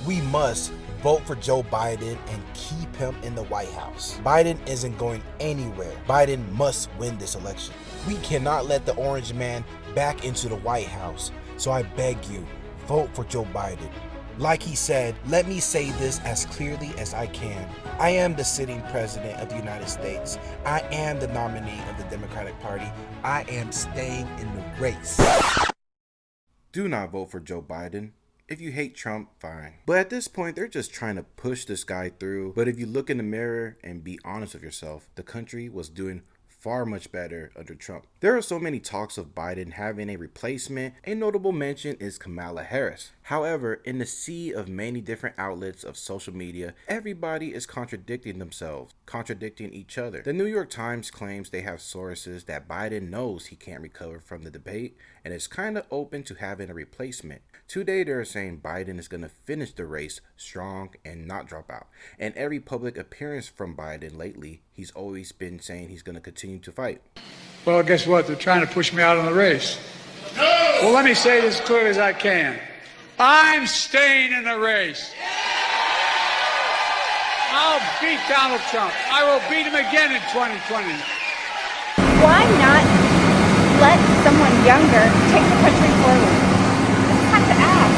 We must vote for Joe Biden and keep him in the White House. Biden isn't going anywhere. Biden must win this election. We cannot let the orange man back into the White House. So I beg you, vote for Joe Biden. Like he said, let me say this as clearly as I can. I am the sitting president of the United States. I am the nominee of the Democratic Party. I am staying in the race. Do not vote for Joe Biden. If you hate Trump, fine. But at this point, they're just trying to push this guy through. But if you look in the mirror and be honest with yourself, the country was doing far much better under Trump. There are so many talks of Biden having a replacement. A notable mention is Kamala Harris. However, in the sea of many different outlets of social media, everybody is contradicting themselves, contradicting each other. The New York Times claims they have sources that Biden knows he can't recover from the debate and is kind of open to having a replacement. Today, they're saying Biden is going to finish the race strong and not drop out. And every public appearance from Biden lately, he's always been saying he's going to continue to fight. Well, guess what? They're trying to push me out of the race. No! Well, let me say this as clearly as I can. I'm staying in the race. I'll beat Donald Trump. I will beat him again in 2020. Why not let someone younger take the country forward? I just have to ask.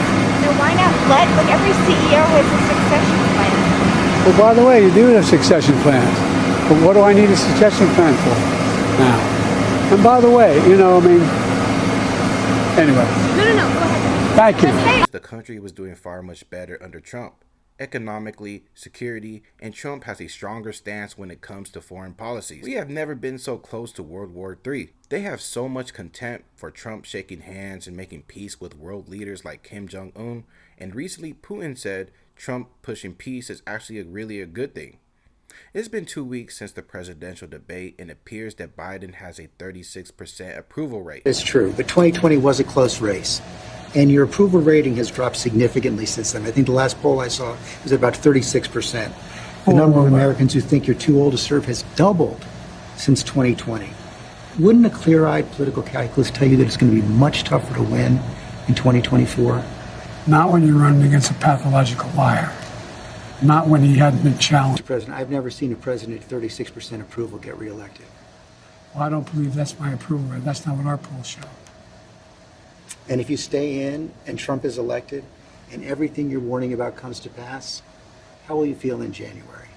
Why not let, like every CEO has a succession plan? Well, by the way, you do have succession plans. But what do I need a succession plan for now? And by the way, anyway. No, go ahead. Thank you. The country was doing far much better under Trump. Economically, security, and Trump has a stronger stance when it comes to foreign policies. We have never been so close to World War III. They have so much contempt for Trump shaking hands and making peace with world leaders like Kim Jong-un, and recently Putin said Trump pushing peace is actually really a good thing. It's been 2 weeks since the presidential debate, and it appears that Biden has a 36% approval rate. It's true, but 2020 was a close race. And your approval rating has dropped significantly since then. I think the last poll I saw was about 36%. The number of Americans who think you're too old to serve has doubled since 2020. Wouldn't a clear-eyed political calculus tell you that it's going to be much tougher to win in 2024? Not when you're running against a pathological liar. Not when he hadn't been challenged. Mr. President, I've never seen a president at 36% approval get reelected. Well, I don't believe that's my approval rate. That's not what our polls show. And if you stay in and Trump is elected and everything you're warning about comes to pass, how will you feel in January?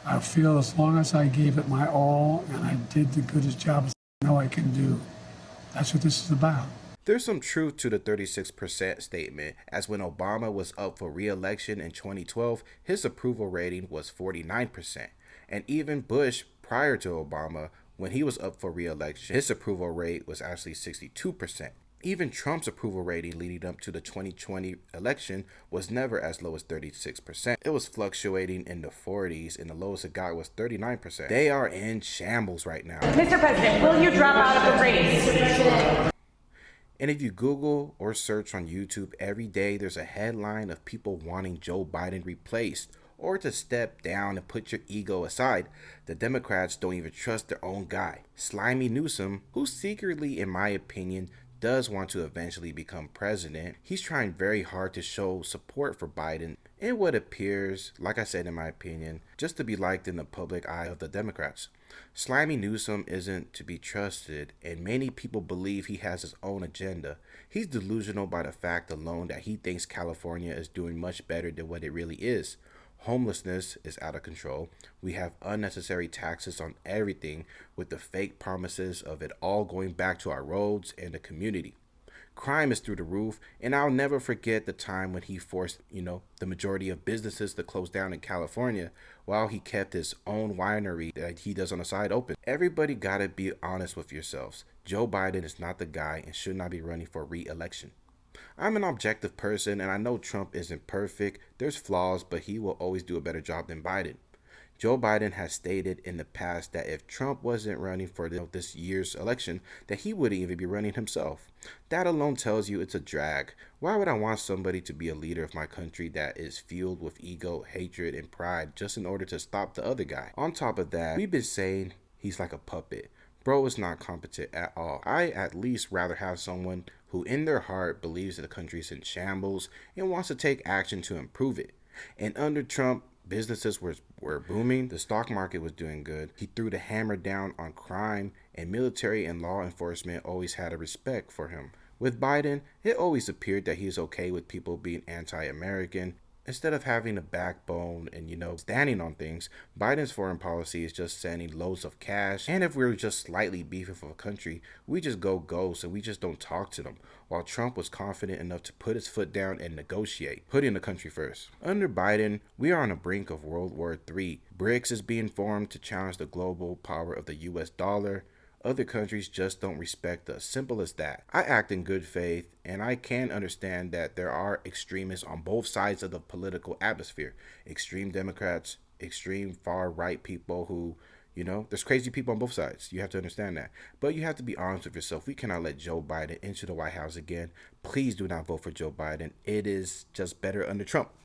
I feel as long as I gave it my all and I did the goodest job as I know I can do. That's what this is about. There's some truth to the 36% statement, as when Obama was up for re-election in 2012, his approval rating was 49%. And even Bush, prior to Obama, when he was up for re-election, his approval rate was actually 62%. Even Trump's approval rating leading up to the 2020 election was never as low as 36%. It was fluctuating in the 40s, and the lowest it got was 39%. They are in shambles right now. Mr. President, will you drop out of the race? And if you Google or search on YouTube every day, there's a headline of people wanting Joe Biden replaced or to step down and put your ego aside. The Democrats don't even trust their own guy, Slimy Newsom, who secretly, in my opinion, does want to eventually become president. He's trying very hard to show support for Biden in what appears, like I said in my opinion, just to be liked in the public eye of the Democrats. Slimy Newsom isn't to be trusted, and many people believe he has his own agenda. He's delusional by the fact alone that he thinks California is doing much better than what it really is. Homelessness is out of control. We have unnecessary taxes on everything, with the fake promises of it all going back to our roads and the community. Crime is through the roof, and I'll never forget the time when he forced, the majority of businesses to close down in California while he kept his own winery that he does on the side open. Everybody gotta be honest with yourselves. Joe Biden is not the guy and should not be running for re-election. I'm an objective person, and I know Trump isn't perfect. There's flaws, but he will always do a better job than Biden. Joe Biden has stated in the past that if Trump wasn't running for this year's election, that he wouldn't even be running himself. That alone tells you it's a drag. Why would I want somebody to be a leader of my country that is fueled with ego, hatred, and pride just in order to stop the other guy? On top of that, we've been saying he's like a puppet. Bro is not competent at all. I at least rather have someone who in their heart believes that the country is in shambles and wants to take action to improve it. And under Trump, businesses were booming, the stock market was doing good. He threw the hammer down on crime, and military and law enforcement always had a respect for him. With Biden, it always appeared that he's okay with people being anti-American. Instead of having a backbone and, standing on things, Biden's foreign policy is just sending loads of cash. And if we're just slightly beefing for a country, we just go ghost and we just don't talk to them. While Trump was confident enough to put his foot down and negotiate, putting the country first. Under Biden, we are on the brink of World War III. BRICS is being formed to challenge the global power of the US dollar. Other countries just don't respect us. Simple as that. I act in good faith, and I can understand that there are extremists on both sides of the political atmosphere. Extreme Democrats, extreme far-right people who, there's crazy people on both sides. You have to understand that. But you have to be honest with yourself. We cannot let Joe Biden into the White House again. Please do not vote for Joe Biden. It is just better under Trump.